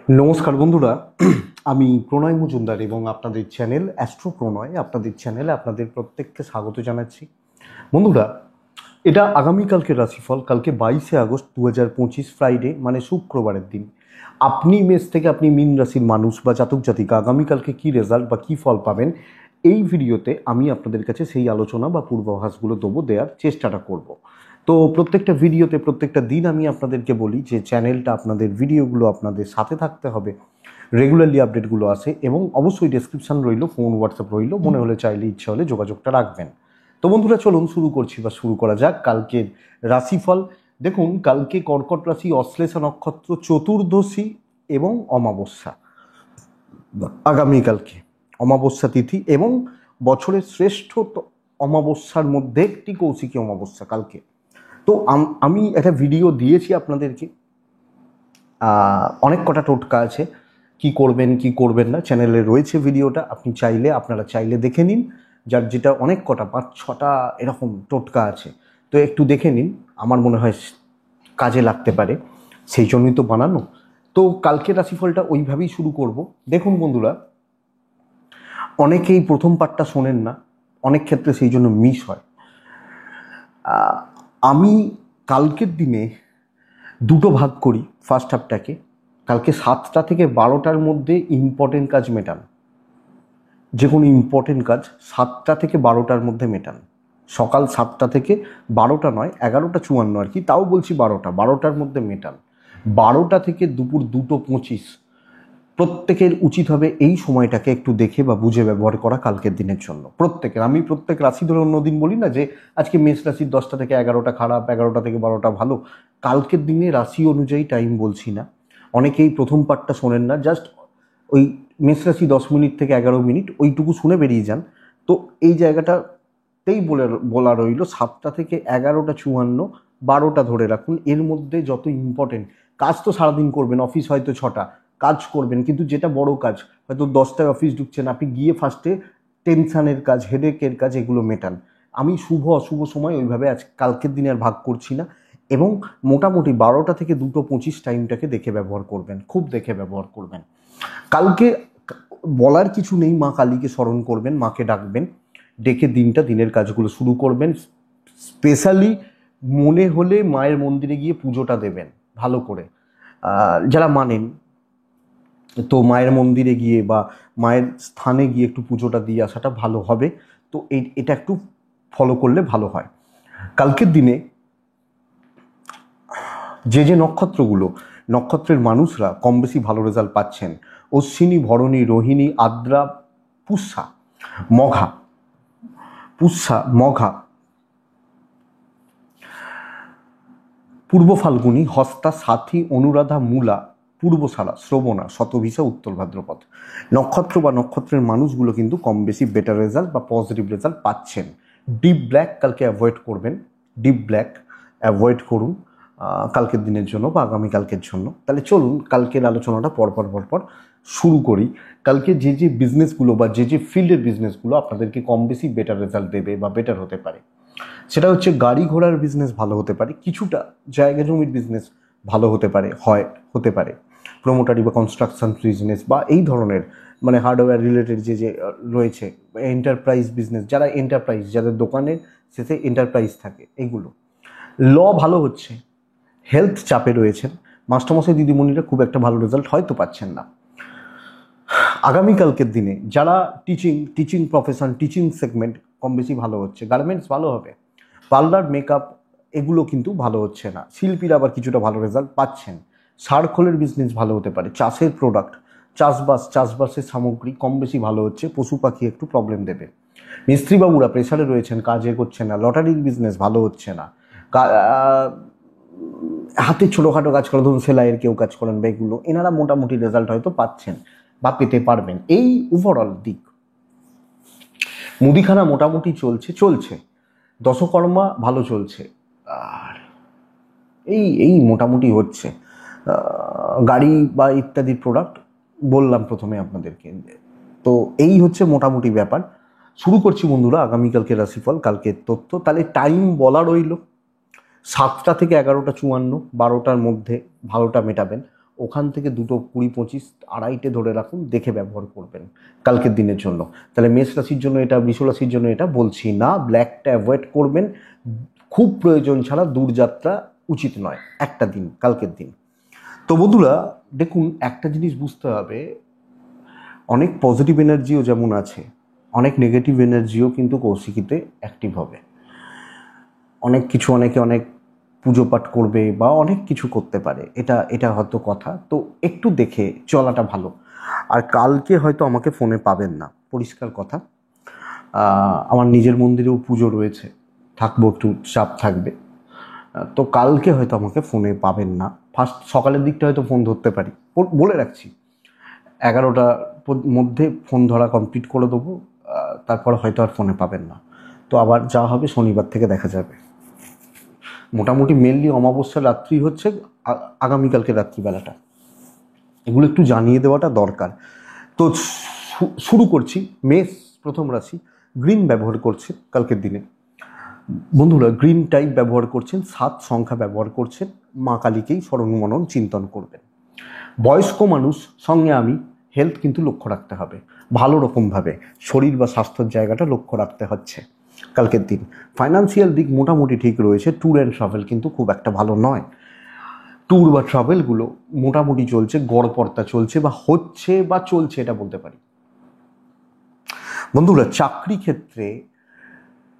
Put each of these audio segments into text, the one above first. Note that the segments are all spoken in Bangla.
নমস্কার বন্ধুরা, আমি প্রণয় মজুমদার এবং আপনাদের চ্যানেল অ্যাস্ট্রো প্রণয় আপনাদের চ্যানেলে আপনাদের প্রত্যেককে স্বাগত জানাচ্ছি। বন্ধুরা, এটা আগামীকালকে রাশিফল, কালকে 22 আগস্ট 2025 ফ্রাইডে, মানে শুক্রবারের দিন। আপনি মেষ থেকে আপনি মীন রাশির মানুষ বা জাতক জাতিকা আগামীকালকে কী রেজাল্ট বা কী ফল পাবেন, এই ভিডিওতে আমি আপনাদের কাছে সেই আলোচনা বা পূর্বাভাসগুলো দেওয়ার চেষ্টাটা করব। তো প্রত্যেকটা ভিডিওতে প্রত্যেকটা দিন আমি আপনাদেরকে বলি যে চ্যানেলটা আপনাদের ভিডিওগুলো আপনাদের সাথে থাকতে হবে, রেগুলারলি আপডেটগুলো আসে, এবং অবশ্যই ডেসক্রিপশান রইল, ফোন হোয়াটসঅ্যাপ রইল, মনে হলে চাইলে ইচ্ছা হলে যোগাযোগটা রাখবেন। তো বন্ধুরা চলুন শুরু করা যাক কালকের রাশিফল। দেখুন, কালকে কর্কট রাশি, অশ্লেষা নক্ষত্র, চতুর্দশী এবং অমাবস্যা। আগামীকালকে অমাবস্যা তিথি এবং বছরের শ্রেষ্ঠ অমাবস্যার মধ্যে একটি কৌশিকী অমাবস্যা কালকে। তো আমি একটা ভিডিও দিয়েছি আপনাদেরকে, অনেক কটা টোটকা আছে, কি করবেন কি করবেন না, চ্যানেলে রয়েছে ভিডিওটা, আপনারা চাইলে দেখে নিন। যার যেটা অনেক কটা 5-6টা এরকম টোটকা আছে, তো একটু দেখে নিন, আমার মনে হয় কাজে লাগতে পারে, সেই জন্যই তো বানানো। তো কালকের রাশিফলটা ওইভাবেই শুরু করব। দেখুন বন্ধুরা, অনেকেই প্রথম পার্টটা শোনেন না, অনেক ক্ষেত্রে সেই জন্য মিস হয়। আমি কালকের দিনে দুটো ভাগ করি ফার্স্ট হাফটাকে। কালকে 7টা থেকে 12টার মধ্যে ইম্পর্টেন্ট কাজ মেটান, যে কোনো ইম্পর্টেন্ট কাজ 7টা থেকে 12টার মধ্যে মেটান। সকাল 7টা থেকে 12টা নয়, 11টা 54 আর কি, তাও বলছি 12টার মধ্যে মেটান। 12টা থেকে দুপুর 2:25 প্রত্যেকের উচিত হবে এই সময়টাকে একটু দেখে বা বুঝে ব্যবহার করা কালকের দিনের জন্য। প্রত্যেকের, আমি প্রত্যেক রাশি ধরে অন্যদিন বলি না যে আজকে মেষ রাশির 10টা থেকে 11টা খারাপ, 11টা থেকে 12টা ভালো। কালকের দিনে রাশি অনুযায়ী টাইম বলছি না, অনেকেই প্রথম পার্টটা শোনেন না, জাস্ট ওই মেষ রাশি 10 মিনিট থেকে 11 মিনিট ওইটুকু শুনে বেরিয়ে যান। তো এই জায়গাটাতেই বলা রইল, 7টা থেকে 11টা 54, 12টা ধরে রাখুন, এর মধ্যে যত ইম্পর্টেন্ট কাজ তো সারাদিন করবেন, অফিস হয়তো 6টা কাজ করবেন, কিন্তু যেটা বড় কাজ, হয়তো 10টায় অফিস ঢুকছেন, আপনি গিয়ে ফার্স্টে টেনশানের কাজ, হেডেকের কাজ, এগুলো মেটান। আমি শুভ অশুভ সময় ওইভাবে কালকের দিনে আর ভাগ করছি না, এবং মোটামুটি 12টা থেকে 2:25 টাইমটাকে দেখে ব্যবহার করবেন, খুব দেখে ব্যবহার করবেন। কালকে বলার কিছু নেই, মা কালীকে স্মরণ করবেন, মাকে ডাকবেন, ডেকে দিনের কাজগুলো শুরু করবেন। স্পেশালি মনে হলে মায়ের মন্দিরে গিয়ে পুজোটা দেবেন ভালো করে। যারা মানেন, তো মায়ের মন্দিরে গিয়ে বা মায়ের স্থানে গিয়ে একটু পুজোটা দিয়ে আসাটা ভালো হবে। তো এটা একটু ফলো করলে ভালো হয়। কালকের দিনে যে নক্ষত্রের মানুষরা কম বেশি ভালো রেজাল্ট পাচ্ছেন: অশ্বিনী, ভরণী, রোহিণী, আদ্রা, পুষ্যা, মঘা, পূর্ব ফাল্গুনী, হস্তা, সাথী, অনুরাধা, মূলা, পূর্বশালা, শ্রবণা, শতভিষা, উত্তর ভাদ্রপদ নক্ষত্র বা নক্ষত্রের মানুষগুলো কিন্তু কম বেশি বেটার রেজাল্ট বা পজিটিভ রেজাল্ট পাচ্ছেন। ডিপ ব্ল্যাক কালকে অ্যাভয়েড করবেন, ডিপ ব্ল্যাক অ্যাভয়েড করুন কালকের দিনের জন্য বা আগামীকালকের জন্য। তাহলে চলুন কালকের আলোচনাটা পরপর শুরু করি। কালকে যে বিজনেসগুলো বা যে ফিল্ডের বিজনেসগুলো আপনাদেরকে কম বেশি বেটার রেজাল্ট দেবে বা বেটার হতে পারে, সেটা হচ্ছে গাড়ি ঘোড়ার বিজনেস ভালো হতে পারে, কিছুটা জায়গা জমির বিজনেস ভালো হতে পারে, প্রোমোটারি বা কনস্ট্রাকশন বিজনেস বা এই ধরনের, মানে হার্ডওয়্যার রিলেটেড যে রয়েছে, এন্টারপ্রাইজ বিজনেস, যাদের দোকানের শেষে এন্টারপ্রাইজ থাকে, এগুলো। ল ভালো হচ্ছে, হেলথ চাপে রয়েছেন, মাস্টারমশাই দিদিমণিরা খুব একটা ভালো রেজাল্ট হয়তো পাচ্ছেন না। আগামীকালকের দিনে যারা টিচিং প্রফেশন, টিচিং সেগমেন্ট কম বেশি ভালো হচ্ছে, গার্মেন্টস ভালো হবে, পার্লার, মেকআপ এগুলো কিন্তু ভালো হচ্ছে না। শিল্পীরা আবার কিছুটা ভালো রেজাল্ট পাচ্ছেন। সারখোলের বিজনেস ভালো হতে পারে, চাষের প্রোডাক্ট, চাষবাসের সামগ্রী কম বেশি ভালো হচ্ছে, পশু পাখি একটু প্রবলেম দেবে। মিস্ত্রিবাবুরা প্রেসারে রয়েছেন, কাজ করছে না, লটারির বিজনেস ভালো হচ্ছে না, হাতে ছোটোখাটো কাজ করেন, ধরুন সেলাইয়ের কেউ কাজ করেন বা এগুলো, এনারা মোটামুটি রেজাল্ট হয়তো পাচ্ছেন বা পেতে পারবেন। এই ওভারঅল দিক। মুদিখানা মোটামুটি চলছে, দশকর্মা ভালো চলছে, আর এই মোটামুটি হচ্ছে। গাড়ি বা ইত্যাদি প্রোডাক্ট বললাম প্রথমে আপনাদেরকে। তো এই হচ্ছে মোটামুটি ব্যাপার। শুরু করছি বন্ধুরা আগামীকালকে রাশিফল, কালকের তথ্য। তাহলে টাইম বলা রইল, 7টা থেকে 11টা 54, 12টার মধ্যে ভালোটা মেটাবেন। ওখান থেকে 2:20-25 আড়াইটে ধরে রাখুন, দেখে ব্যবহার করবেন কালকের দিনের জন্য। তাহলে মেষ রাশির জন্য এটা, বৃষ রাশির জন্য এটা বলছি না। ব্ল্যাকটা অ্যাভয়েড করবেন, খুব প্রয়োজন ছাড়া দূরযাত্রা উচিত নয় একটা দিন, কালকের দিন। তো বন্ধুরা দেখুন, একটা জিনিস বুঝতে হবে, অনেক পজিটিভ এনার্জিও যেমন আছে, অনেক নেগেটিভ এনার্জিও কিন্তু কৌশিকীতে অ্যাক্টিভ হবে। অনেক কিছু, অনেকে অনেক পুজো পাঠ করবে বা অনেক কিছু করতে পারে, এটা হয়তো কথা। তো একটু দেখে চলাটা ভালো। আর কালকে হয়তো আমাকে ফোনে পাবেন না, পরিষ্কার কথা। আমার নিজের মন্দিরেও পুজো রয়েছে, থাকবো, একটু চাপ থাকবে। তো কালকে হয়তো আমাকে ফোনে পাবেন না। ফার্স্ট সকালের দিকটা হয়তো ফোন ধরতে পারি, বলে রাখছি 11টার মধ্যে ফোন ধরা কমপ্লিট করে দেবো, তারপর হয়তো আর ফোনে পাবেন না। তো আবার যা হবে শনিবার থেকে দেখা যাবে। মোটামুটি মেনলি অমাবস্যার রাত্রি হচ্ছে আগামীকালকে রাত্রিবেলাটা, এগুলো একটু জানিয়ে দেওয়াটা দরকার। তো শুরু করছি। মেষ প্রথম রাশি, গ্রিন ব্যবহার করছে কালকের দিনে। বন্ধুরা গ্রিন টাইপ ব্যবহার করছেন, 7 সংখ্যা ব্যবহার করছেন, মা কালীকেই স্মরণ মনন চিন্তন করবেন। বয়স্ক মানুষ সঙ্গে আমি, হেলথ কিন্তু লক্ষ্য রাখতে হবে ভালো রকমভাবে, শরীর বা স্বাস্থ্যের জায়গাটা লক্ষ্য রাখতে হচ্ছে কালকের দিন। ফাইন্যান্সিয়াল দিক মোটামুটি ঠিক রয়েছে। ট্যুর অ্যান্ড ট্রাভেল কিন্তু খুব একটা ভালো নয়। ট্যুর বা ট্রাভেলগুলো মোটামুটি চলছে, গড়পড়তা চলছে বা হচ্ছে বা চলছে, এটা বলতে পারি। বন্ধুরা চাকরি ক্ষেত্রে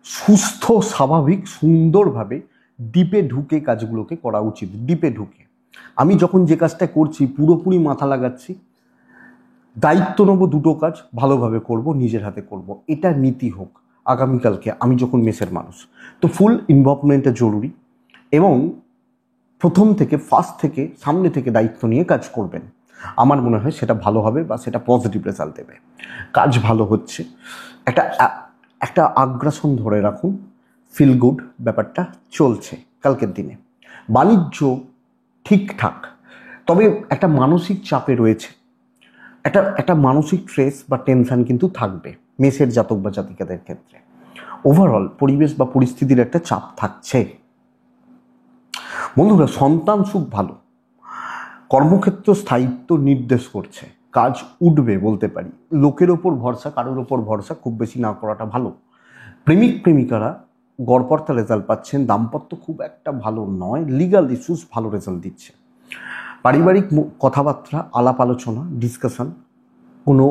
সুস্থ, স্বাভাবিক, সুন্দরভাবে ডিপে ঢুকে কাজগুলোকে করা উচিত। ডিপে ঢুকে আমি যখন যে কাজটা করছি পুরোপুরি মাথা লাগাচ্ছি, দায়িত্ব নেবো, দুটো কাজ ভালোভাবে করব, নিজের হাতে করব, এটা নীতি হোক আগামীকালকে। আমি যখন মেসের মানুষ, তো ফুল ইনভলভমেন্টটা জরুরি। এবং প্রথম থেকে, ফার্স্ট থেকে, সামনে থেকে দায়িত্ব নিয়ে কাজ করবেন। আমার মনে হয় সেটা ভালো হবে বা সেটা পজিটিভ রেজাল্ট দেবে। কাজ ভালো হচ্ছে, একটা আগ্রাসন ধরে রাখুন, ফিল গুড ব্যাপারটা চলছে কালকের দিনে। বাণিজ্য ঠিকঠাক, তবে একটা মানসিক চাপে রয়েছে, একটা মানসিক স্ট্রেস বা টেনশন কিন্তু থাকবে মেসের জাতক বা জাতিকাদের ক্ষেত্রে। ওভারঅল পরিবেশ বা পরিস্থিতির একটা চাপ থাকছে। বন্ধুরা সন্তান সুখ ভালো, কর্মক্ষেত্র স্থায়িত্ব নির্দেশ করছে, কাজ উঠবে বলতে পারি। লোকের ওপর ভরসা, কারোর ওপর ভরসা খুব বেশি না করাটা ভালো। প্রেমিক প্রেমিকারা গড়পড়তা রেজাল্ট পাচ্ছেন, দাম্পত্য খুব একটা ভালো নয়, লিগাল ইস্যুস ভালো রেজাল্ট দিচ্ছে। পারিবারিক কথাবার্তা, আলাপ আলোচনা, ডিসকাশন, কোনো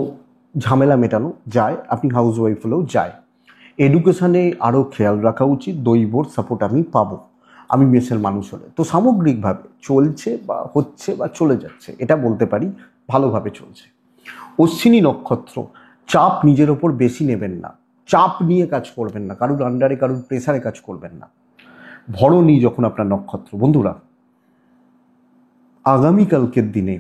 ঝামেলা মেটানো যায়, আপনি হাউস ওয়াইফ হলেও যায়। এডুকেশানে আরও খেয়াল রাখা উচিত, দৈবর সাপোর্ট আমি পাবো আমি মেসের মানুষ হলে। তো সামগ্রিকভাবে চলছে বা হচ্ছে বা চলে যাচ্ছে, এটা বলতে পারি ভালোভাবে চলছে। অশ্বিনী নক্ষত্র, চাপ নিজের ওপর বেশি নেবেন না, চাপ নিয়ে কাজ করবেন না, কারুর আন্ডারে কারুর প্রেসারে কাজ করবেন না। ভরণী যখন আপনার নক্ষত্র, বন্ধুরা আগামীকালকের দিনে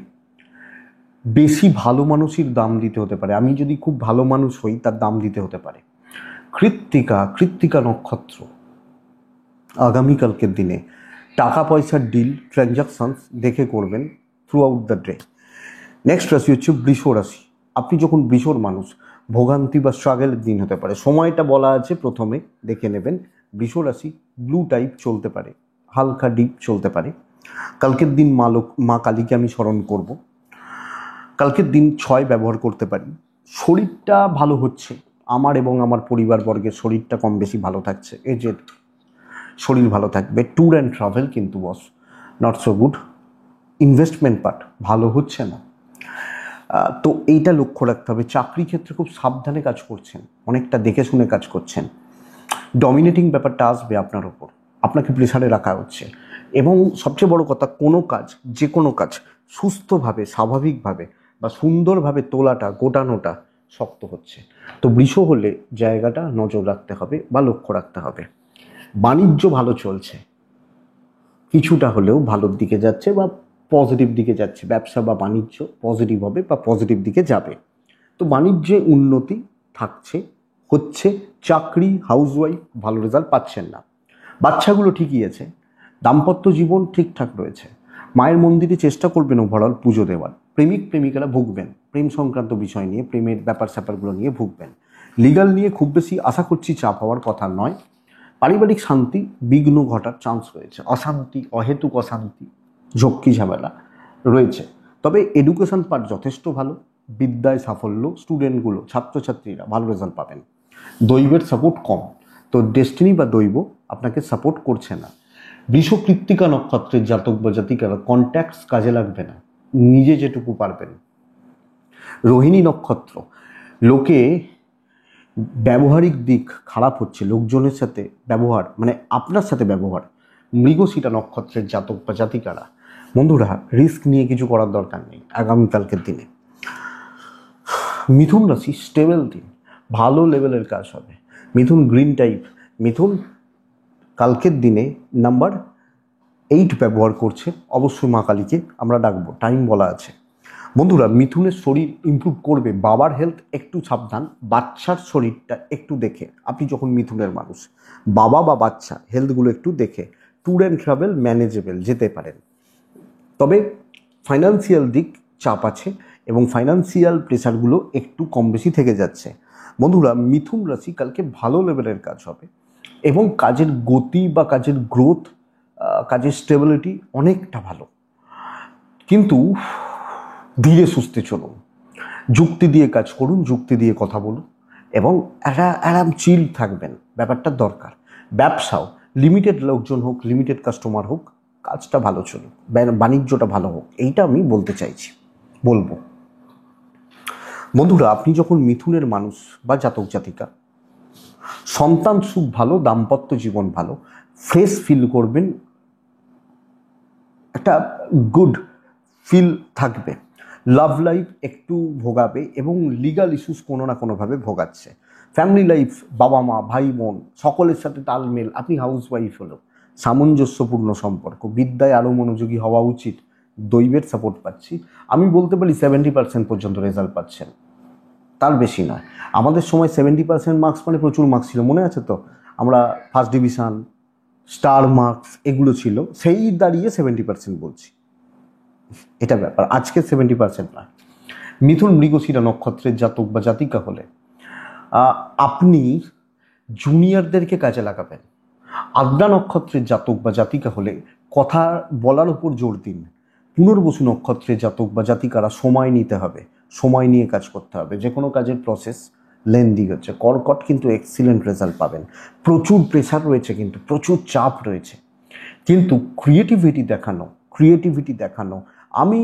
বেশি ভালো মানুষের দাম দিতে হতে পারে। আমি যদি খুব ভালো মানুষ হই তার দাম দিতে হতে পারে। কৃত্তিকা নক্ষত্র, আগামীকালকের দিনে টাকা পয়সার ডিল, ট্রানজাকশনস দেখে করবেন through out the day. Next রাশি হচ্ছে বৃষ রাশি। আপনি যখন বৃষর মানুষ, ভোগান্তি বা স্ট্রাগলের দিন হতে পারে, সময়টা বলা আছে প্রথমে, দেখে নেবেন। বৃষ রাশি ব্লু টাইপ চলতে পারে, হালকা ডিপ চলতে পারে। কালকের দিন মা কালীকে আমি স্মরণ করব। কালকের দিন 6 ব্যবহার করতে পারি। শরীরটা ভালো হচ্ছে আমার এবং আমার পরিবারবর্গের শরীরটা কম বেশি ভালো থাকছে, এজের শরীর ভালো থাকবে। ট্যুর অ্যান্ড ট্রাভেল কিন্তু boss not so good. Investment part ভালো হচ্ছে না, তো এইটা লক্ষ্য রাখতে হবে। চাকরি ক্ষেত্রে খুব সাবধানে কাজ করছেন, অনেকটা দেখে শুনে কাজ করছেন। ডমিনেটিং ব্যাপারটা আসবে আপনার ওপর, আপনাকে প্রেসারে রাখা হচ্ছে। এবং সবচেয়ে বড় কথা, কোনো কাজ, যে কোনো কাজ সুস্থভাবে, স্বাভাবিকভাবে বা সুন্দরভাবে তোলাটা, গোটানোটা শক্ত হচ্ছে। তো বৃষ হলে জায়গাটা নজর রাখতে হবে বা লক্ষ্য রাখতে হবে। বাণিজ্য ভালো চলছে, কিছুটা হলেও ভালোর দিকে যাচ্ছে বা পজিটিভ দিকে যাচ্ছে। ব্যবসা বা বাণিজ্য পজিটিভ হবে বা পজিটিভ দিকে যাবে। তো বাণিজ্যে উন্নতি থাকছে, হচ্ছে। চাকরি, হাউসওয়াইফ ভালো রেজাল্ট পাচ্ছেন না। বাচ্চাগুলো ঠিকই আছে, দাম্পত্য জীবন ঠিকঠাক রয়েছে। মায়ের মন্দিরে চেষ্টা করবেন ওভারঅল পুজো দেওয়ার। প্রেমিক প্রেমিকারা ভুগবেন, প্রেম সংক্রান্ত বিষয় নিয়ে, প্রেমের ব্যাপার স্যাপারগুলো নিয়ে ভুগবেন। লিগাল নিয়ে খুব বেশি আশা করছি চাপ হওয়ার কথা নয়। পারিবারিক শান্তি বিঘ্ন ঘটার চান্স রয়েছে, অশান্তি, অহেতুক অশান্তি, ঝক্কি ঝামেলা রয়েছে। তবে এডুকেশন পার্ট যথেষ্ট ভালো, বিদ্যায় সাফল্য, স্টুডেন্টগুলো ছাত্রছাত্রীরা ভালো রেজাল্ট পাবেন। দৈবের সাপোর্ট কম, তো ডেস্টিনি বা দৈব আপনাকে সাপোর্ট করছে না। বৃষ কৃত্তিকা নক্ষত্রের জাতক বা জাতিকারা কন্ট্যাক্টস কাজে লাগবে না, নিজে যেটুকু পারবেন। রোহিণী নক্ষত্র, লোকে ব্যবহারিক দিক খারাপ হচ্ছে, লোকজনের সাথে ব্যবহার মানে আপনার সাথে ব্যবহার। মৃগশিরা নক্ষত্রের জাতক বা জাতিকারা, বন্ধুরা রিস্ক নিয়ে কিছু করার দরকার নেই আগামীকালকের দিনে। মিথুন রাশি স্টেবল দিন, ভালো লেভেলের কাজ হবে। মিথুন গ্রিন টাইপ, মিথুন কালকের দিনে নাম্বার 8 ব্যবহার করছে, অবশ্যই মা কালীকে আমরা ডাকবো, টাইম বলা আছে। বন্ধুরা মিথুনের শরীর ইমপ্রুভ করবে, বাবার হেলথ একটু সাবধান, বাচ্চার শরীরটা একটু দেখে, আপনি যখন মিথুনের মানুষ, বাবা বা বাচ্চা হেলথগুলো একটু দেখে ট্যুর অ্যান্ড ট্রাভেল ম্যানেজেবল যেতে পারেন। তবে ফাইন্যান্সিয়াল দিক চাপ আছে এবং ফাইন্যান্সিয়াল প্রেশারগুলো একটু কম বেশি থেকে যাচ্ছে। বন্ধুরা মিথুন রাশি কালকে ভালো লেভেলের কাজ হবে এবং কাজের গতি বা কাজের গ্রোথ, কাজের স্টেবিলিটি অনেকটা ভালো, কিন্তু ধীরে সুস্থে চলুন, যুক্তি দিয়ে কাজ করুন, যুক্তি দিয়ে কথা বলুন এবং আরাম চিল থাকবেন, ব্যাপারটা দরকার। ব্যবসাও লিমিটেড লোকজন হোক, লিমিটেড কাস্টমার হোক, কাজটা ভালো চলুক, বাণিজ্যটা ভালো হোক, এইটা আমি বলতে চাইছি, বলবো। বন্ধুরা আপনি যখন মিথুনের মানুষ বা জাতক জাতিকা, সন্তান সুখ ভালো, দাম্পত্য জীবন ভালো, ফ্রেশ ফিল করবেন, একটা গুড ফিল থাকবে। লাভ লাইফ একটু ভোগাবে এবং লিগাল ইস্যুস কোনো না কোনোভাবে ভোগাচ্ছে। ফ্যামিলি লাইফ, বাবা মা ভাই বোন সকলের সাথে তালমেল, আপনি হাউস ওয়াইফ হলো, সামঞ্জস্যপূর্ণ সম্পর্ক, বিদ্যায় আরও মনোযোগী হওয়া উচিত, দৈবের সাপোর্ট পাচ্ছি। আমি বলতে পারি 70% পর্যন্ত রেজাল্ট পাচ্ছেন, তার বেশি নয়। আমাদের সময় 70% মার্কস মানে প্রচুর মার্কস ছিল, মনে আছে তো? আমরা ফার্স্ট ডিভিশন, স্টার মার্কস এগুলো ছিল, সেই দাঁড়িয়ে 70% বলছি, এটা ব্যাপার। আজকে 70% নয়। মিথুন মৃগশিরা নক্ষত্রের জাতক বা জাতিকা হলে আপনি জুনিয়রদেরকে কাজে লাগাবেন। আদ্রা নক্ষত্রের জাতক বা জাতিকা হলে কথা বলার উপর জোর দিন। পুনর্বসু নক্ষত্রের জাতক বা জাতিকারা সময় নিতে হবে, সময় নিয়ে কাজ করতে হবে, যে কোনো কাজের প্রসেস লেন্দি হচ্ছে। কর্কট কিন্তু এক্সিলেন্ট রেজাল্ট পাবেন, প্রচুর প্রেশার রয়েছে, কিন্তু প্রচুর চাপ রয়েছে, কিন্তু ক্রিয়েটিভিটি দেখানো। আমি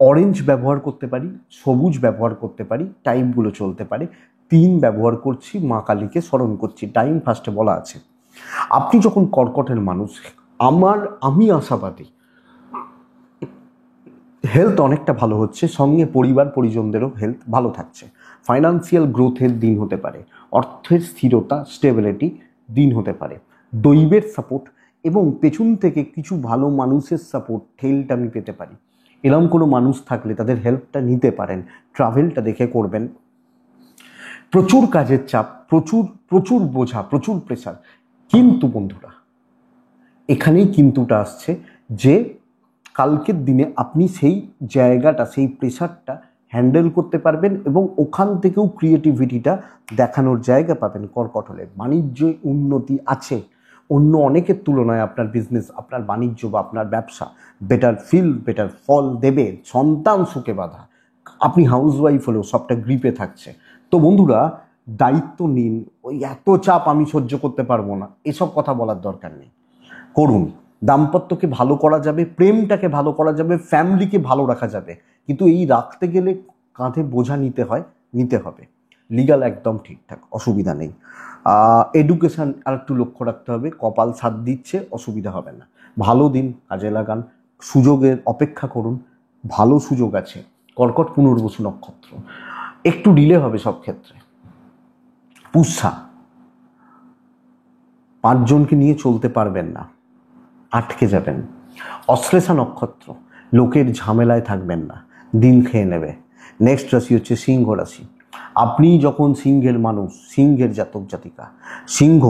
অরেঞ্জ ব্যবহার করতে পারি, সবুজ ব্যবহার করতে পারি, টাইমগুলো চলতে পারে। 3 ব্যবহার করছি, মা কালীকে স্মরণ করছি, টাইম ফার্স্টে বলা আছে। আপনি যখন কর্কটের মানুষ, আমি আশাবাদী হেলথ অনেকটা ভালো হচ্ছে, সঙ্গে পরিবার পরিজনদেরও হেলথ ভালো থাকছে। ফাইন্যান্সিয়াল গ্রোথের দিন হতে পারে, অর্থের স্থিরতা স্টেবিলিটি দিন হতে পারে। দৈবের সাপোর্ট এবং পেছন থেকে কিছু ভালো মানুষের সাপোর্ট ঠেলটা আমি পেতে পারি। এরকম কোনো মানুষ থাকলে তাদের হেল্পটা নিতে পারেন, ট্রাভেলটা দেখে করবেন। প্রচুর কাজের চাপ, প্রচুর বোঝা, প্রচুর প্রেশার, কিন্তু বন্ধুরা এখানেই কিন্তুটা আসছে যে কালকের দিনে আপনি সেই জায়গাটা, সেই প্রেশারটা হ্যান্ডেল করতে পারবেন এবং ওখান থেকেও ক্রিয়েটিভিটিটা দেখানোর জায়গা পাবেন। কর্কট হলে বাণিজ্যে উন্নতি আছে, অন্য অনেকের তুলনায় আপনার বিজনেস, আপনার বাণিজ্য বা আপনার ব্যবসা বেটার ফল দেবে। সন্তান সুখে বাঁধা, আপনি হাউস ওয়াইফ হলেও সবটা গ্রিপে থাকছে। তো বন্ধুরা দায়িত্ব নিন, ওই এত চাপ আমি সহ্য করতে পারবো না এসব কথা বলার দরকার নেই, করুন। দাম্পত্যকে ভালো করা যাবে, প্রেমটাকে ভালো করা যাবে, ফ্যামিলিকে ভালো রাখা যাবে, কিন্তু এই রাখতে গেলে কাঁধে বোঝা নিতে হবে। লিগাল একদম ঠিকঠাক, অসুবিধা নেই। এডুকেশান আর একটু লক্ষ্য রাখতে হবে, কপাল সাথ দিচ্ছে, অসুবিধা হবে না। ভালো দিন, কাজে লাগান, সুযোগের অপেক্ষা করুন, ভালো সুযোগ আছে। কর্কট পুনর্বসু নক্ষত্র, একটু ডিলে হবে সব ক্ষেত্রে। পুষ্যা, 5 জনকে নিয়ে চলতে পারবেন না, আটকে যাবেন। অশ্লেষা নক্ষত্র, লোকের ঝামেলায় থাকবেন না, দিন খেয়ে নেবে। নেক্সট রাশি হচ্ছে সিংহ রাশি। আপনি যখন সিংহের মানুষ, সিংহের জাতক জাতিকা, সিংহ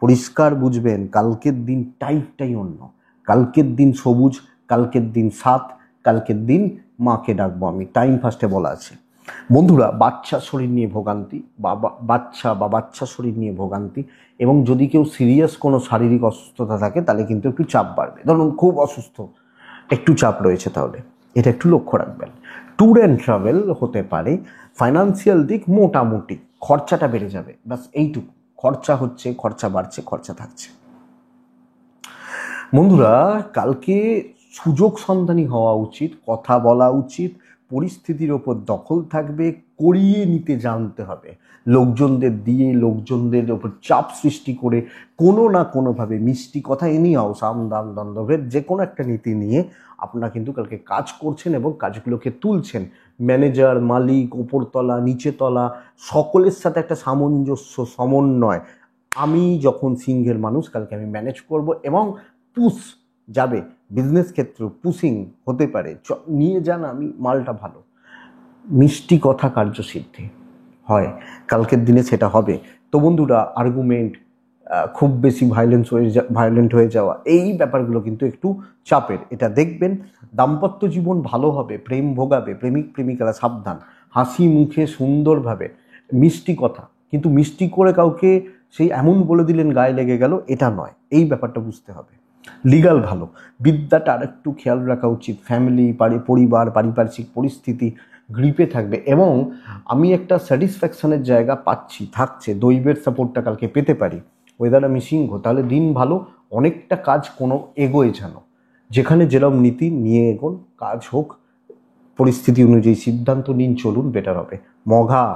পরিষ্কার বুঝবেন কালকের দিন টাইপটাই অন্য। কালকের দিন সবুজ, কালকের দিন 7, কালকের দিন মাকে ডাকবো আমি, টাইম ফার্স্টে বলা আছে। বন্ধুরা বাচ্চা শরীর নিয়ে ভোগান্তি, বাচ্চা শরীর নিয়ে ভোগান্তি, এবং যদি কেউ সিরিয়াস কোনো শারীরিক অসুস্থতা থাকে তাহলে কিন্তু একটু চাপ বাড়বে। ধরুন খুব অসুস্থ, একটু চাপ রয়েছে, তাহলে এটা একটু লক্ষ্য রাখবেন। ট্যুর অ্যান্ড ট্রাভেল হতে পারে। ফাইন্যান্সিয়াল দিক মোটামুটি, খরচাটা বেড়ে যাবে, ব্যাস এইটুকু। খরচা হচ্ছে, খরচা বাড়ছে, খরচা থাকছে। বন্ধুরা, কালকে সুযোগ সন্ধানী হওয়া উচিত, কথা বলা উচিত, পরিস্থিতির ওপর দখল থাকবে, করিয়ে নিতে জানতে হবে। লোকজনদের দিয়ে, লোকজনদের ওপর চাপ সৃষ্টি করে কোনো না কোনোভাবে মিষ্টি কথা এনিয়াও সাম দাম দণ্ডভেদ যে কোনো একটা নীতি নিয়ে আপনারা কিন্তু কালকে কাজ করছেন এবং কাজগুলোকে তুলছেন। ম্যানেজার, মালিক, ওপরতলা, নিচেতলা সকলের সাথে একটা সামঞ্জস্য, সমন্বয়। আমি যখন সিংহের মানুষ, কালকে আমি ম্যানেজ করব এবং পুশ যাবে। বিজনেস ক্ষেত্রে পুশিং হতে পারে, নিয়ে যান, আমি মালটা ভালো। মিষ্টি কথা কার্যসিদ্ধি হয়, কালকের দিনে সেটা হবে। তো বন্ধুরা, আর্গুমেন্ট, খুব বেশি ভায়োলেন্ট হয়ে যাওয়া, এই ব্যাপারগুলো কিন্তু একটু চাপের। এটা দেখবেন। দাম্পত্য জীবন ভালো হবে, প্রেম ভোগাবে, প্রেমিক প্রেমিকারা সাবধান। হাসি মুখে সুন্দরভাবে মিষ্টি কথা, কিন্তু মিষ্টি করে কাউকে সেই এমন বলে দিলেন গায়ে লেগে গেল, এটা নয়। এই ব্যাপারটা বুঝতে হবে। লিগাল ভালো, বিদ্যাটা আর একটু খেয়াল রাখা উচিত। ফ্যামিলি, পরিবার, পারিপার্শ্বিক পরিস্থিতি গ্রিপে থাকবে এবং আমি একটা স্যাটিসফ্যাকশনের জায়গা পাচ্ছি, থাকছে। দৈবের সাপোর্টটা কালকে পেতে পারি। ওয়েদার আমি সিংহ, তাহলে দিন ভালো। অনেকটা কাজ কোনো এগোয় যেন, যেখানে যেরকম নীতি নিয়ে এগোন, কাজ হোক, পরিস্থিতি অনুযায়ী সিদ্ধান্ত নিন, চলুন, বেটার হবে। মঘা,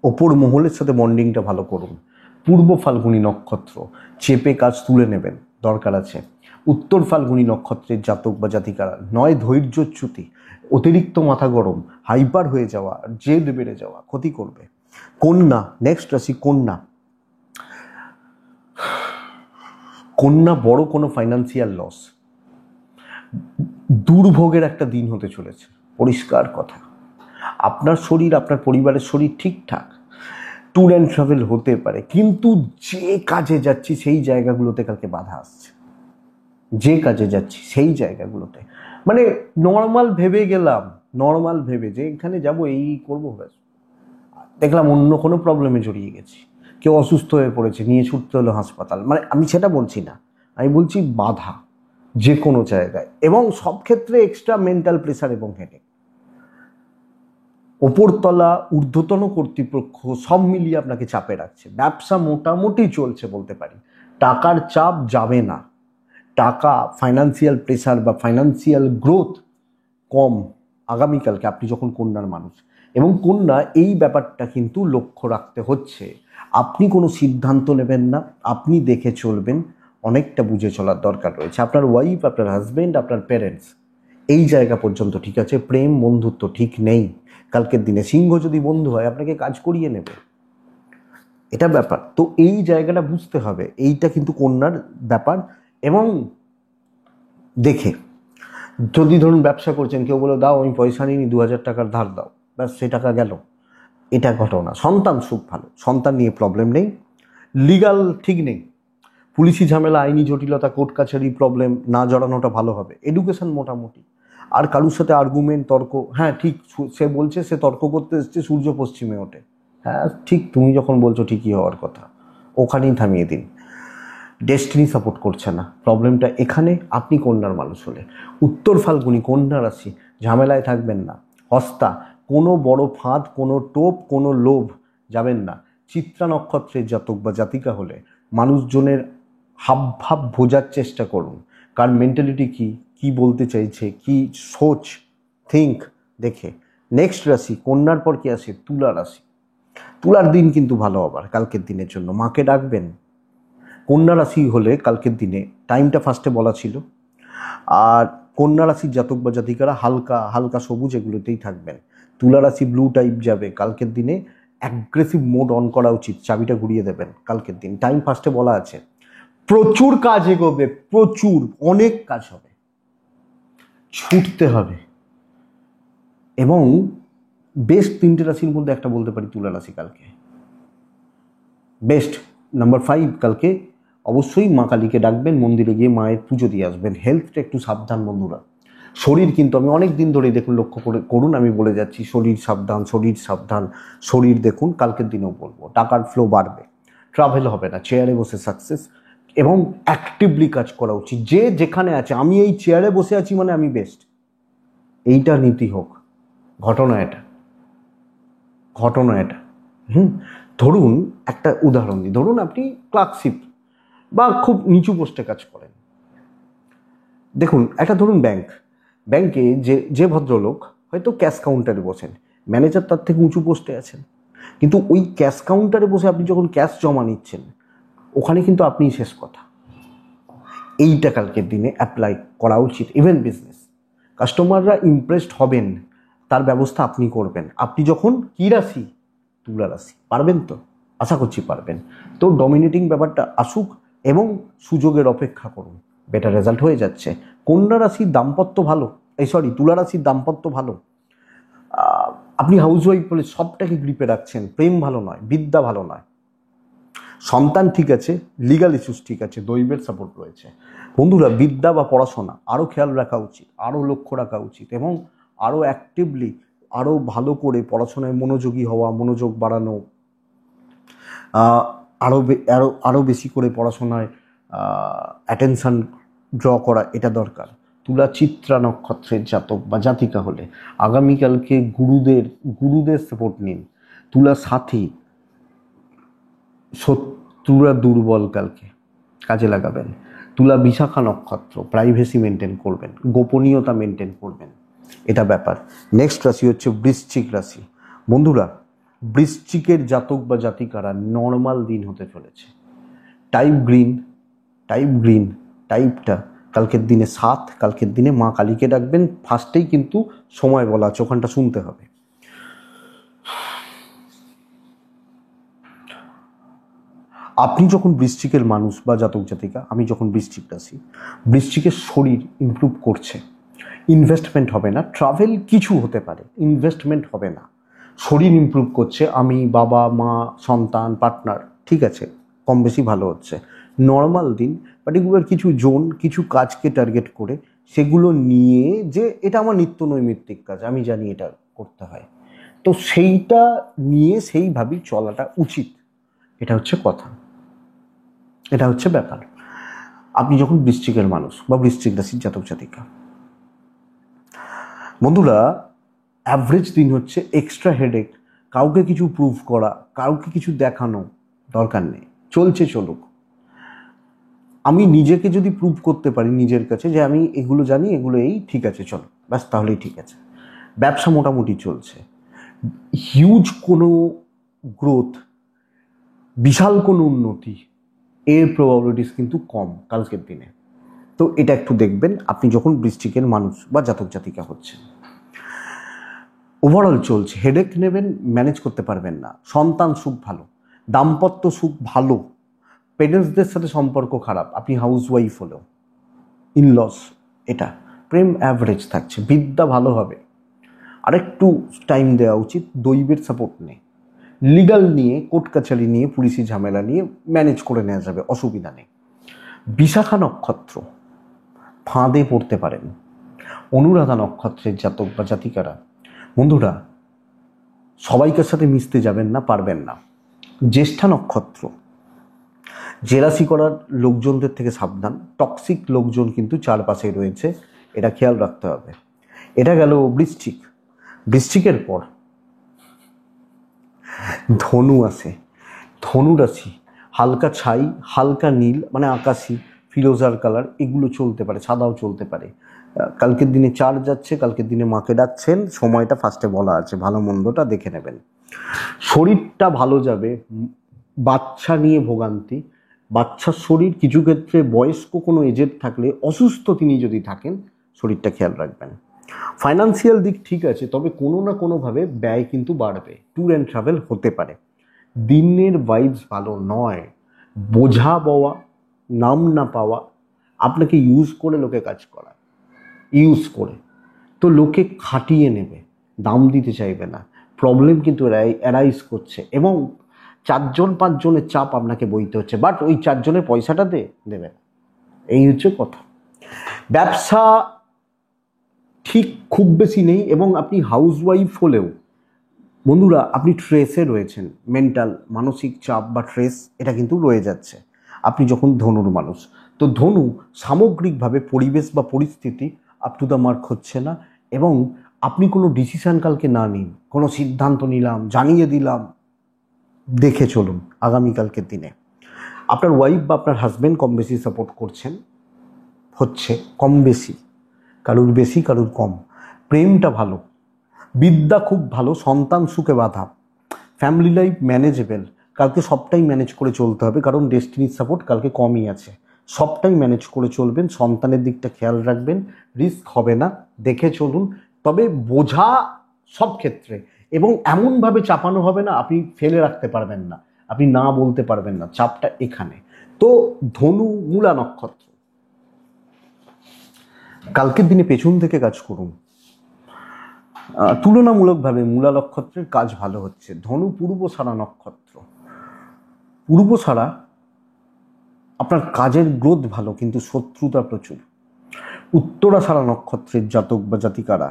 ওপর মহলের সাথে বন্ডিংটা ভালো করুন। পূর্ব ফাল্গুনী নক্ষত্র, চেপে কাজ তুলে নেবেন, দরকার আছে। উত্তর ফাল্গুনী নক্ষত্রের জাতক বা জাতিকারা নয় ধৈর্যচ্যুতি, অতিরিক্ত মাথা গরম, হাইপার হয়ে যাওয়া, জেদ বেড়ে যাওয়া ক্ষতি করবে। কন্যা, নেক্সট রাশি কন্যা। কন্যা, বড় কোনো ফাইন্যান্সিয়াল লস, দুর্ভোগের একটা দিন হতে চলেছে, পরিষ্কার কথা। আপনার শরীর, আপনার পরিবারের শরীর ঠিকঠাক। ট্যুর অ্যান্ড ট্রাভেল হতে পারে, কিন্তু যে কাজে যাচ্ছি সেই জায়গাগুলোতে কালকে বাধা আসছে। যে কাজে যাচ্ছি সেই জায়গাগুলোতে, মানে নর্মাল ভেবে গেলাম, নর্মাল ভেবে যে এখানে যাব, এই করবো, ব্যাস দেখলাম অন্য কোনো প্রবলেমে জড়িয়ে গেছি। কেউ অসুস্থ হয়ে পড়েছে, নিয়ে ছুটতে হলো হাসপাতাল। মানে আমি সেটা বলছি না, আমি বলছি বাধা যে কোনো জায়গায়, এবং সব ক্ষেত্রে এক্সট্রা মেন্টাল প্রেশার এবং হেডেক। ওপরতলা, ঊর্ধ্বতন কর্তৃপক্ষ সব মিলিয়ে আপনাকে চাপে রাখছে। ব্যবসা মোটামুটি চলছে বলতে পারি, টাকার চাপ যাবে না। টাকা, ফাইন্যান্সিয়াল প্রেশার বা ফাইন্যান্সিয়াল গ্রোথ কম আগামীকালকে, আপনি যখন কন্যার মানুষ। এবং কন্যা, এই ব্যাপারটা কিন্তু লক্ষ্য রাখতে হচ্ছে। আপনি কোনো সিদ্ধান্ত নেবেন না, আপনি দেখে চলবেন, অনেকটা বুঝে চলার দরকার রয়েছে। আপনার ওয়াইফ, আপনার হাজব্যান্ড, আপনার প্যারেন্টস, এই জায়গা পর্যন্ত ঠিক আছে। প্রেম বন্ধুত্ব ঠিক নেই কালকের দিনে। সিংহ যদি বন্ধু হয়, আপনাকে কাজ করিয়ে নেবে, এটা ব্যাপার। তো এই জায়গাটা বুঝতে হবে, এইটা কিন্তু কন্যার ব্যাপার। এবং দেখে, যদি ধরুন ব্যবসা করছেন, কেউ বলে দাও, আমি পয়সা নিইনি, 2000 টাকার ধার দাও, ব্যাস সে টাকা গেল, এটা ঘটনা। সন্তান সুখ ভালো, সন্তান নিয়ে প্রবলেম নেই। লিগাল ঠিক নেই, পুলিশি ঝামেলা, আইনি জটিলতা, কোর্ট কাছারি প্রবলেম, না জড়ানোটা ভালো হবে। এডুকেশন মোটামুটি। আর কারুর সাথে আর্গুমেন্ট, তর্ক, হ্যাঁ ঠিক, সে বলছে সে তর্ক করতে এসছে, সূর্য পশ্চিমে ওঠে, হ্যাঁ ঠিক, তুমি যখন বলছো ঠিকই হওয়ার কথা, ওখানেই থামিয়ে দিন। ডেস্টিনি সাপোর্ট করছে না, প্রবলেমটা এখানে। আপনি কন্যার মানুষ হলে, উত্তর ফাল্গুনি কন্যা রাশি, ঝামেলায় থাকবেন না। হস্তা, কোনো বড় ফাঁদ, কোনো টোপ, কোনো লোভ যাবেন না। চিত্রা নক্ষত্রের জাতক বা জাতিকা হলে মানুষজনের হাবভাব বোঝার চেষ্টা করুন, কার মেন্টালিটি কি বলতে চাইছে, কি সোচ, থিঙ্ক দেখে। নেক্সট রাশি কন্যার পর কি আসে? তুলা রাশি। তুলার দিন কিন্তু ভালো হবার কালকের দিনের জন্য, মাকে ডাকবেন। কন্যা রাশি হলে কালকের দিনে টাইমটা ফার্স্টে বলা ছিল। আর কন্যা রাশির জাতক বা জাতিকারা হালকা হালকা সবুজ এগুলোতেই থাকবেন। তুলা রাশি ব্লু টাইপ যাবে কালকের দিনে। অ্যাগ্রেসিভ মোড অন করা উচিত, চাবিটা ঘুরিয়ে দেবেন কালকের দিন। টাইম ফার্স্টে বলা আছে। প্রচুর কাজ এগোবে, প্রচুর, অনেক কাজ হবে, ছুটতে হবে। এবং বেস্ট 3টে রাশির মধ্যে একটা বলতে পারি তুলা রাশি কালকে বেস্ট। নাম্বার 5 কালকে অবশ্যই মা কালীকে ডাকবেন, মন্দিরে গিয়ে মায়ের পুজো দিয়ে আসবেন। হেলথটা একটু সাবধান বন্ধুরা। শরীর কিন্তু আমি অনেক দিন ধরেই দেখুন, লক্ষ্য করুন, আমি বলে যাচ্ছি শরীর সাবধান, শরীর সাবধান, শরীর দেখুন। কালকের দিনেও বলবো টাকার ফ্লো বাড়বে, ট্রাভেল হবে না, চেয়ারে বসে সাকসেস, এবং অ্যাক্টিভলি কাজ করা উচিত। যে যেখানে আছে, আমি এই চেয়ারে বসে আছি মানে আমি বেস্ট, এইটা নীতি হোক। ঘটনা এটা, ঘটনা এটা। ধরুন একটা উদাহরণ দিই, ধরুন আপনি ক্লার্কশিপ বা খুব নিচু পোস্টে কাজ করেন। দেখুন একটা ধরুন ব্যাংকে যে যে ভদ্রলোক হয়তো ক্যাশ কাউন্টারে বসেন, ম্যানেজার তার থেকে উঁচু পোস্টে আছেন, কিন্তু ওই ক্যাশ কাউন্টারে বসে আপনি যখন ক্যাশ জমা নিচ্ছেন, ওখানে কিন্তু আপনিই শেষ কথা। এইটা কালকের দিনে অ্যাপ্লাই করা উচিত। ইভেন বিজনেস, কাস্টমাররা ইমপ্রেসড হবেন, তার ব্যবস্থা আপনি করবেন। আপনি যখন কী রাশি? তুলা রাশি। পারবেন তো? আশা করছি পারবেন। তো ডমিনেটিং ব্যাপারটা আসুক এবং সুযোগের অপেক্ষা করুন, বেটার রেজাল্ট হয়ে যাচ্ছে। কন্যা রাশির দাম্পত্য ভালো, তুলা রাশির দাম্পত্য ভালো। আপনি হাউসওয়াইফ বলে সবটাকে গ্রিপে রাখছেন, প্রেম ভালো নয়, বিদ্যা ভালো নয়, সন্তান ঠিক আছে, লিগাল ইস্যুস ঠিক আছে, দৈবের সাপোর্ট রয়েছে। বন্ধুরা, বিদ্যা বা পড়াশোনা আরও খেয়াল রাখা উচিত, আরও লক্ষ্য রাখা উচিত এবং আরও অ্যাক্টিভলি, আরও ভালো করে পড়াশোনায় মনোযোগী হওয়া, মনোযোগ বাড়ানো, আরও আরও আরও বেশি করে পড়াশোনায় অ্যাটেনশান ড্র করা, এটা দরকার। তুলা চিত্রা নক্ষত্রের জাতক বা জাতিকা হলে আগামীকালকে গুরুদের সাপোর্ট নিন। তুলা সাথী, শত্রুরা দুর্বল, কালকে কাজে লাগাবেন। তুলা বিশাখা নক্ষত্র, প্রাইভেসি মেনটেন করবেন, গোপনীয়তা মেনটেন করবেন, এটা ব্যাপার। নেক্সট রাশি হচ্ছে বৃশ্চিক রাশি। বন্ধুরা, বৃশ্চিকের জাতক বা জাতিকারা নর্মাল দিন হতে চলেছে। টাইপ গ্রিন টাইপটা কালকের দিনে 7, কালকের দিনে মা কালীকে ডাকবেন। ফার্স্টেই কিন্তু সময় বলা আছে, ওখানটা শুনতে হবে। আপনি যখন বৃশ্চিকের মানুষ বা জাতক জাতিকা, আমি যখন বৃশ্চিক রাশি, বৃশ্চিকের শরীর ইমপ্রুভ করছে, ইনভেস্টমেন্ট হবে না, ট্রাভেল কিছু হতে পারে, ইনভেস্টমেন্ট হবে না, শরীর ইমপ্রুভ করছে, আমি, বাবা, মা, সন্তান, পার্টনার ঠিক আছে, কম বেশি ভালো হচ্ছে। নর্মাল দিন, পার্টিকুলার কিছু জোন, কিছু কাজকে টার্গেট করে সেগুলো নিয়ে, যে এটা আমার নিত্য নৈমিত্তিক কাজ, আমি জানি এটা করতে হয়, তো সেইটা নিয়ে সেইভাবেই চলাটা উচিত। এটা হচ্ছে কথা, এটা হচ্ছে ব্যাপার। আপনি যখন বৃশ্চিকের মানুষ বা বৃশ্চিক রাশির জাতক জাতিকা, বন্ধুরা, অ্যাভারেজ দিন হচ্ছে এক্সট্রা হেডেক, কাউকে কিছু প্রুভ করা, কাউকে কিছু দেখানো দরকার নেই, চলুক। আমি নিজেকে যদি প্রুভ করতে পারি নিজের কাছে যে আমি এগুলো জানি, এগুলো এই ঠিক আছে, চলো ব্যাস, তাহলেই ঠিক আছে। ব্যবসা মোটামুটি চলছে, হিউজ কোনো গ্রোথ, বিশাল কোনো উন্নতি, এর প্রবাবিলিটিস কিন্তু কম কালকের দিনে। তো এটা একটু দেখবেন আপনি যখন বৃশ্চিকের মানুষ বা জাতক জাতিকা হচ্ছেন। ওভারঅল চলছে, হেডেক নেবেন, ম্যানেজ করতে পারবেন না। সন্তান সুখ ভালো, দাম্পত্য সুখ ভালো, পেরেন্টসদের সাথে সম্পর্ক খারাপ, আপনি হাউসওয়াইফ হলেও ইনলস, এটা প্রেম অ্যাভারেজ থাকছে, বিদ্যা ভালো হবে, আরেকটু টাইম দেওয়া উচিত, দৈবের সাপোর্ট নেই, লিগাল নিয়ে, কোর্ট কাছারি নিয়ে, পুলিশি ঝামেলা নিয়ে ম্যানেজ করে নেওয়া যাবে, অসুবিধা নেই। বিশাখা নক্ষত্র, ফাঁদে পড়তে পারেন। অনুরাধা নক্ষত্রের জাতক বা জাতিকারা, বন্ধুরা, সবাইকার সাথে মিশতে যাবেন না, পারবেন না। জ্যেষ্ঠা নক্ষত্র, জেলাসি করার লোকজনদের থেকে সাবধান, টক্সিক লোকজন কিন্তু চারপাশে রয়েছে, এটা খেয়াল রাখতে হবে। এটা গেল বৃশ্চিকের পর ধনু আসে। ধনু রাশি, হালকা ছাই, হালকা নীল মানে আকাশি, ফিরোজার কালার, এগুলো চলতে পারে, সাদাও চলতে পারে। কালকের দিনে 4 যাচ্ছে, কালকের দিনে মাকে ডাকছেন, সময়টা ফার্স্টে বলা আছে, ভালো মন্দটা দেখে নেবেন। শরীরটা ভালো যাবে, বাচ্চা নিয়ে ভোগান্তি, বাচ্চার শরীর, কিছু ক্ষেত্রে বয়স্ক কোনো এজেড থাকলে, অসুস্থ তিনি যদি থাকেন, শরীরটা খেয়াল রাখবেন। ফাইন্যান্সিয়াল দিক ঠিক আছে, তবে কোনো না কোনোভাবে ব্যয় কিন্তু বাড়বে, ট্যুর অ্যান্ড ট্রাভেল হতে পারে। দিনের ভাইবস ভালো নয়, বোঝা বওয়া, নাম না পাওয়া, আপনাকে ইউজ করে লোকে কাজ করা, তো লোকে খাটিয়ে নেবে, দাম দিতে চাইবে না, প্রবলেম কিন্তু অ্যারাইজ করছে এবং 4-5 জনের চাপ আপনাকে বইতে হচ্ছে, বাট ওই 4 জনের পয়সাটা দেবে না, এই হচ্ছে কথা। ব্যবসা ঠিক খুব বেশি নেই এবং আপনি হাউসওয়াইফ হলেও, বন্ধুরা, আপনি ট্রেসে রয়েছেন, মেন্টাল মানসিক চাপ বা ট্রেস, এটা কিন্তু রয়ে যাচ্ছে। আপনি যখন ধনুর মানুষ, তো ধনু সামগ্রিকভাবে পরিবেশ বা পরিস্থিতি আপ টু দ্য মার্ক হচ্ছে না, এবং আপনি কোনো ডিসিশান কালকে না নিন, কোনো সিদ্ধান্ত নিলাম, জানিয়ে দিলাম, দেখে চলুন আগামীকালকের দিনে। আপনার ওয়াইফ বা আপনার হাজব্যান্ড কম বেশি সাপোর্ট করছেন, হচ্ছে কম বেশি, কারুর বেশি কারুর কম। প্রেমটা ভালো, বিদ্যা খুব ভালো, সন্তান সুখে বাধা, ফ্যামিলি লাইফ ম্যানেজেবল। কালকে সবটাই ম্যানেজ করে চলতে হবে, কারণ ডেস্টিনির সাপোর্ট কালকে কমই আছে। সবটাই ম্যানেজ করে চলবেন, সন্তানের দিকটা খেয়াল রাখবেন, রিস্ক হবে না, দেখে চলুন। তবে বোঝা সব ক্ষেত্রে, এবং এমনভাবে চাপানো হবে না আপনি ফেলে রাখতে পারবেন না, আপনি না বলতে পারবেন না, চাপটা এখানে। তো ধনু মূলা নক্ষত্র, কালকের দিনে পেছন থেকে কাজ করুন। তুলনামূলকভাবে মূলা নক্ষত্রের কাজ ভালো হচ্ছে। ধনু পূর্বসারা নক্ষত্র, পূর্বসারা আপনার কাজের গ্রোথ ভালো, কিন্তু শত্রুতা প্রচুর। উত্তরাষাঢ়া নক্ষত্রের জাতক বা জাতিকারা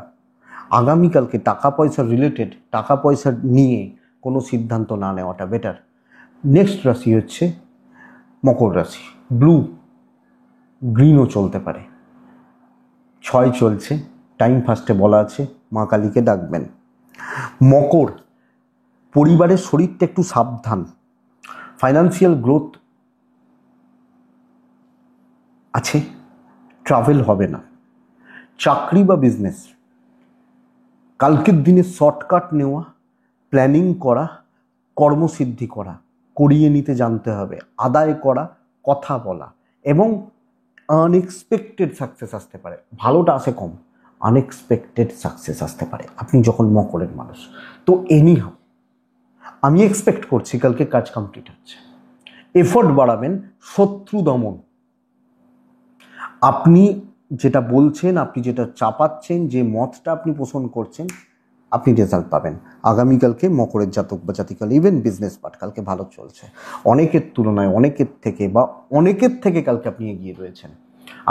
আগামীকালকে টাকা পয়সা রিলেটেড, টাকা পয়সা নিয়ে কোনো সিদ্ধান্ত না নেওয়াটা বেটার। নেক্সট রাশি হচ্ছে মকর রাশি। ব্লু গ্রিনও চলতে পারে, 6 চলছে, টাইম ফার্স্টে বলা আছে, মা কালীকে ডাকবেন। মকর, পরিবারের শরীরটা একটু সাবধান, ফাইন্যান্সিয়াল গ্রোথ আছে, ট্রাভেল হবে না। চাকরি বা বিজনেস, কালকের দিনে শর্টকাট নেওয়া, প্ল্যানিং করা, কর্মসিদ্ধি করা, করিয়ে নিতে জানতে হবে, আদায় করা, কথা বলা, এবং আনএক্সপেক্টেড সাকসেস আসতে পারে। ভালোটা আসে কম, আনএক্সপেক্টেড সাকসেস আসতে পারে আপনি যখন মকরের মানুষ। তো এনিহাউ আমি এক্সপেক্ট করছি কালকে কাজ কমপ্লিট হচ্ছে। এফোর্ট বাড়াবেন, শত্রু দমন, আপনি যেটা বলছেন, আপনি যেটা চাপাচ্ছেন, যে মতটা আপনি পোষণ করছেন, আপনি রেজাল্ট পাবেন আগামীকালকে। মকরের জাতক বা জাতিকাল, ইভেন বিজনেস পার্ট কালকে ভালো চলছে, অনেকের তুলনায়, অনেকের থেকে কালকে আপনি এগিয়ে রয়েছেন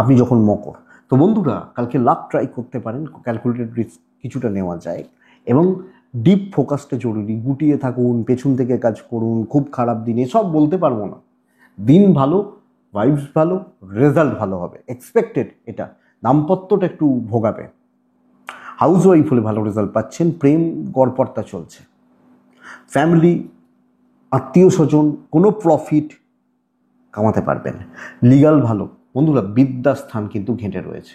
আপনি যখন মকর। তো বন্ধুরা, কালকে লাক ট্রাই করতে পারেন, ক্যালকুলেটেড রিস্ক কিছুটা নেওয়া যায়, এবং ডিপ ফোকাসটা জরুরি। গুটিয়ে থাকুন, পেছন থেকে কাজ করুন, খুব খারাপ দিন এসব বলতে পারবো না। দিন ভালো, ভাইবস ভালো, রেজাল্ট ভালো হবে এক্সপেক্টেড। এটা দাম্পত্যটা একটু ভোগাবে, হাউস ওয়াইফ হলে ভালো রেজাল্ট পাচ্ছেন, প্রেম গড়পড়তা চলছে, ফ্যামিলি, আত্মীয় স্বজন, কোনো প্রফিট কামাতে পারবেন, লিগাল ভালো। বন্ধুরা, বিদ্যাস্থান কিন্তু ঘেঁটে রয়েছে,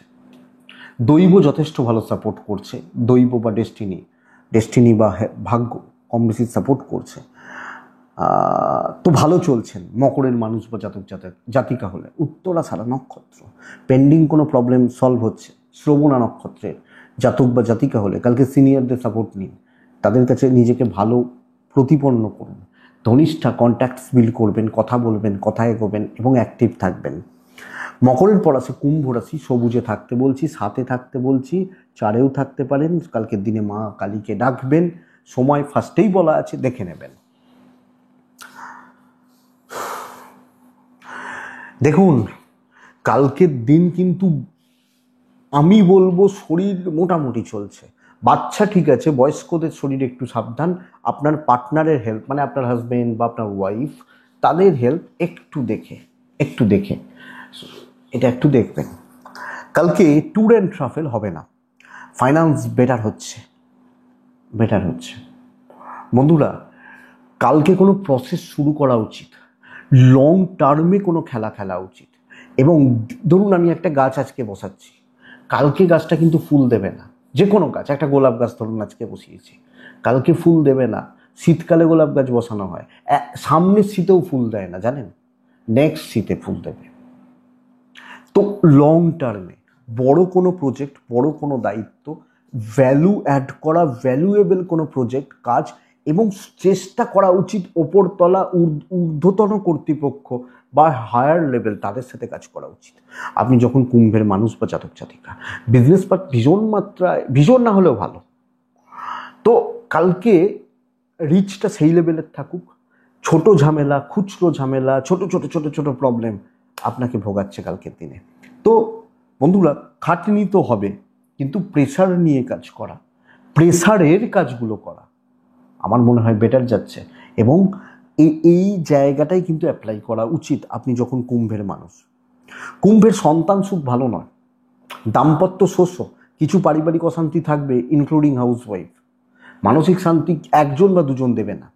দৈব যথেষ্ট ভালো সাপোর্ট করছে, দৈব বা ডেস্টিনি বা ভাগ্য কম বেশি সাপোর্ট করছে। তো ভালো চলছেন মকরের মানুষ বা জাতিকা হলে। উত্তরাষাঢ়া নক্ষত্র, পেন্ডিং কোনো প্রবলেম সলভ হচ্ছে। শ্রবণা নক্ষত্রের জাতক বা জাতিকা হলে কালকে সিনিয়রদের সাপোর্ট নিন, তাদের কাছে নিজেকে ভালো প্রতিপন্ন করুন। ধনিষ্ঠা কন্ট্যাক্টস বিল্ড করবেন, কথা বলবেন, কথা এগোবেন, এবং অ্যাক্টিভ থাকবেন। মকরের পর আছে কুম্ভ রাশি। সবুজে থাকতে বলছি, সাথে থাকতে বলছি, 4এও থাকতে পারেন। কালকের দিনে মা কালীকে ডাকবেন, সময় ফার্স্টেই বলা আছে, দেখে নেবেন। দেখুন, কালকের দিন কিন্তু আমি বলবো শরীর মোটামুটি চলছে। বাচ্চা ঠিক আছে, বয়স্কদের শরীর একটু সাবধান। আপনার পার্টনারের হেল্প, মানে আপনার হাজব্যান্ড বা আপনার ওয়াইফ, তাদের হেল্প একটু দেখে এটা একটু দেখবেন। কালকে ট্যুর অ্যান্ড ট্রাভেল হবে না, ফাইন্যান্স বেটার হচ্ছে। বন্ধুরা, কালকে কোনো প্রসেস শুরু করা উচিত, লং টার্মে কোনো খেলা উচিত। এবং ধরুন আমি একটা গাছ আজকে বসাচ্ছি, কালকে গাছটা কিন্তু ফুল দেবে না। যে কোনো গাছ, একটা গোলাপ গাছ ধরুন আজকে বসিয়েছি, কালকে ফুল দেবে না। শীতকালে গোলাপ গাছ বসানো হয়, সামনের শীতেও ফুল দেয় না, জানেন, নেক্সট শীতে ফুল দেবে। তো লং টার্মে বড় কোনো প্রজেক্ট, বড় কোনো দায়িত্ব, ভ্যালু অ্যাড করা, ভ্যালুয়েবল কোনো প্রজেক্ট, কাজ, এবং চেষ্টা করা উচিত ওপরতলা ঊর্ধ্বতন কর্তৃপক্ষ বা হায়ার লেভেল, তাদের সাথে কাজ করা উচিত আপনি যখন কুম্ভের মানুষ বা জাতক জাতিকা। বিজনেস পার্ট ভীষণ না হলেও ভালো। তো কালকে রিচটা সেই লেভেলের থাকুক, ছোট ঝামেলা, খুচরো ঝামেলা, ছোট প্রবলেম আপনাকে ভোগাচ্ছে কালকের দিনে। তো বন্ধুরা, খাটনি তো হবে, কিন্তু প্রেসার নিয়ে কাজ করা, প্রেসারের কাজগুলো করা আমার মনে হয় বেটার যাচ্ছে। এবং এই জায়গাটাই কিন্তু অ্যাপ্লাই করা উচিত আপনি যখন কুম্ভের মানুষ। কুম্ভের সন্তান সুখ ভালো নয়, দাম্পত্য শস্য, কিছু পারিবারিক অশান্তি থাকবে ইনক্লুডিং হাউসওয়াইফ। মানসিক শান্তি একজন বা দুজন দেবে না।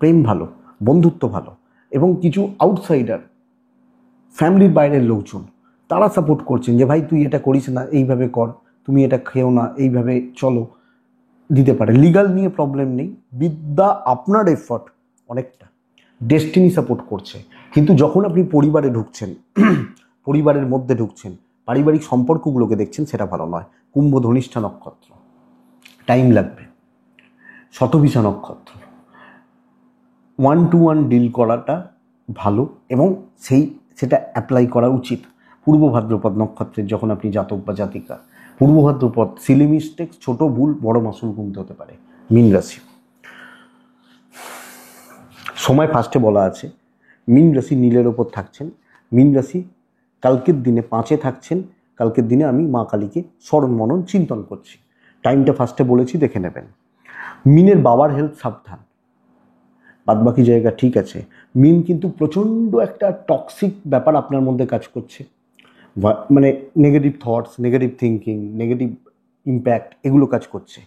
প্রেম ভালো, বন্ধুত্ব ভালো, এবং কিছু আউটসাইডার, ফ্যামিলির বাইরের লোকজন, তারা সাপোর্ট করছেন যে ভাই তুই এটা করিস না, এইভাবে কর, তুমি এটা খেও না, এইভাবে চলো, দিতে পারে। লিগাল নিয়ে প্রবলেম নেই, বিদ্যা আপনার এফর্ট অনেকটা, ডেস্টিনি সাপোর্ট করছে। কিন্তু যখন আপনি পরিবারে ঢুকছেন, পরিবারের মধ্যে ঢুকছেন, পারিবারিক সম্পর্কগুলোকে দেখছেন, সেটা ভালো নয়। কুম্ভ ধনিষ্ঠা নক্ষত্র, টাইম লাগবে। শতভিষা নক্ষত্র, 1-to-1 ডিল করাটা ভালো, এবং সেটা অ্যাপ্লাই করা উচিত। পূর্ব ভাদ্রপদ নক্ষত্রের যখন আপনি জাতক বা জাতিকা, পূর্ব ভাদ্রপদ, সিলি মিস্টেক্স, ছোট ভুল বড় মাসুল গুনতে হতে পারে। মীন রাশি, সময় ফার্স্টে বলা আছে। মীন রাশি নীলের ওপর থাকছেন। মীন রাশি কালকের দিনে 5-এ থাকছেন। কালকের দিনে আমি মা কালীকে স্মরণ মনন চিন্তন করছি। টাইমটা ফার্স্টে বলেছি, দেখে নেবেন। মীনের বাবার হেলথ সাবধান, বাদবাকি জায়গা ঠিক আছে। মীন কিন্তু প্রচণ্ড একটা টক্সিক ব্যাপার আপনার মধ্যে কাজ করছে, মানে negative thoughts, negative thinking, negative impact, এগুলো কাজ করছে।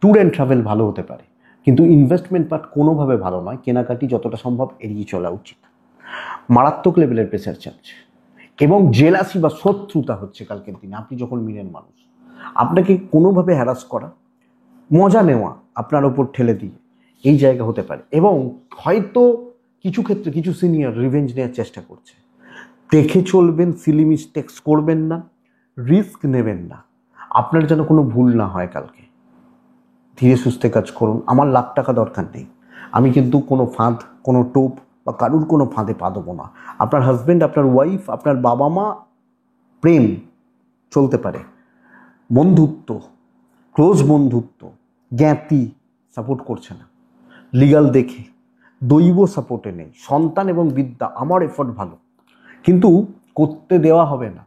ট্যুর অ্যান্ড ট্রাভেল ভালো হতে পারে, কিন্তু ইনভেস্টমেন্ট পার্ট কোনোভাবে ভালো নয়। কেনাকাটি যতটা সম্ভব এড়িয়ে চলা উচিত। মারাত্মক লেভেলের প্রেশার চাপছে, এবং জেলাসি বা শত্রুতা হচ্ছে কালকের দিনে। আপনি যখন মীনের মানুষ, আপনাকে কোনোভাবে হ্যারাস করা, মজা নেওয়া আপনার ওপর ঠেলে দিয়ে, এই জায়গা হতে পারে। এবং হয়তো কিছু ক্ষেত্রে কিছু সিনিয়র রিভেঞ্জ নেওয়ার চেষ্টা করছে। দেখে চলবেন, সিলি মিস্টেক্স করবেন না, রিস্ক নেবেন না, আপনার যেন কোনো ভুল না হয় কালকে। ধীরে সুস্থে কাজ করুন। আমার লাখ টাকা দরকার নেই, আমি কিন্তু কোনো ফাঁদ, কোনো টোপ বা কারুর কোনো ফাঁদে পা দেবো না। আপনার হাজব্যান্ড, আপনার ওয়াইফ, আপনার বাবা মা, প্রেম চলতে পারে, বন্ধুত্ব, ক্লোজ বন্ধুত্ব, জ্ঞাতি সাপোর্ট করছে না, লিগাল দেখে, দৈব সাপোর্টে নেই। সন্তান এবং বিদ্যা, আমার এফর্ট ভালো, কিন্তু করতে দেওয়া হবে না।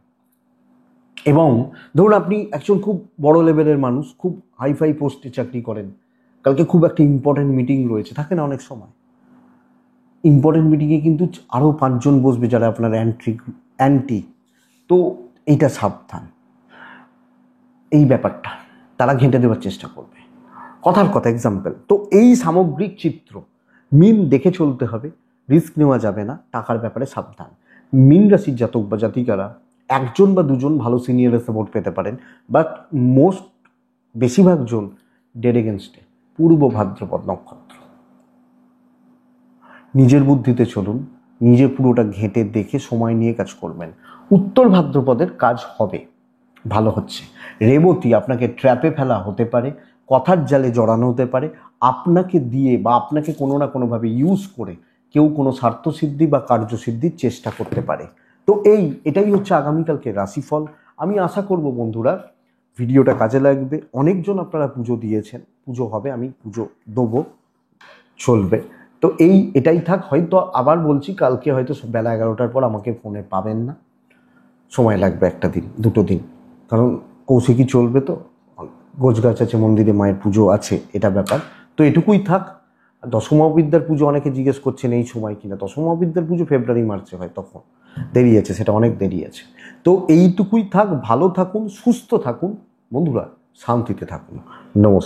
এবং ধরুন আপনি একজন খুব বড় লেভেলের মানুষ, খুব হাইফাই পোস্টে চাকরি করেন, কালকে খুব একটা ইম্পর্টেন্ট মিটিং রয়েছে, থাকে না অনেক সময়। ইম্পর্টেন্ট মিটিংয়ে কিন্তু আরও 5 জন বসবে যারা আপনার অ্যান্টি, তো এইটা সাবধান। এই ব্যাপারটা তারা ঘেঁটে দেওয়ার চেষ্টা করবে, কথার কথা এক্সাম্পল। তো এই সামগ্রিক চিত্র মিন দেখে চলতে হবে, রিস্ক নেওয়া যাবে না, টাকার ব্যাপারে সাবধান। মিন রাশির জাতক বা জাতিকারা একজন বা দুজন ভালো সিনিয়রের সাপোর্ট পেতে পারেন, বাট বেশিরভাগ জন ডেড এগেনস্টে। পূর্ব ভাদ্রপদ নক্ষত্র, নিজের বুদ্ধিতে চলুন, নিজে পুরোটা ঘেঁটে দেখে সময় নিয়ে কাজ করবেন। উত্তর ভাদ্রপদের কাজ হবে, ভালো হচ্ছে। রেবতী, আপনাকে ট্র্যাপে ফেলা হতে পারে, কথার জালে জড়ানো হতে পারে, আপনাকে দিয়ে বা আপনাকে কোনো না কোনোভাবে ইউজ করে কেউ কোনো স্বার্থসিদ্ধি বা কার্যসিদ্ধির চেষ্টা করতে পারে। তো এটাই হচ্ছে আগামীকালকে রাশিফল। আমি আশা করব বন্ধুরা ভিডিওটা কাজে লাগবে। অনেকজন আপনারা পুজো দিয়েছেন, পুজো হবে, আমি পুজো দেবো, চলবে। তো এটাই থাক। হয়তো আবার বলছি, কালকে হয়তো বেলা 11টার পর আমাকে ফোনে পাবেন না, সময় লাগবে 1 দিন 2 দিন, কারণ কৌশিকী চলবে, তো গোছগাছ আছে, মন্দিরে মায়ের পুজো আছে, এটা ব্যাপার। তো এটুকুই থাক। দশমহাবিদ্যার পুজো অনেকে জিজ্ঞেস করছেন এই সময় কিনা, দশমহাবিদ্যার পুজো ফেব্রুয়ারি মার্চে হয়, তখন দেরি আছে, সেটা অনেক দেরি আছে। তো এইটুকুই থাক। ভালো থাকুন, সুস্থ থাকুন বন্ধুরা, শান্তিতে থাকুন। নমস্কার।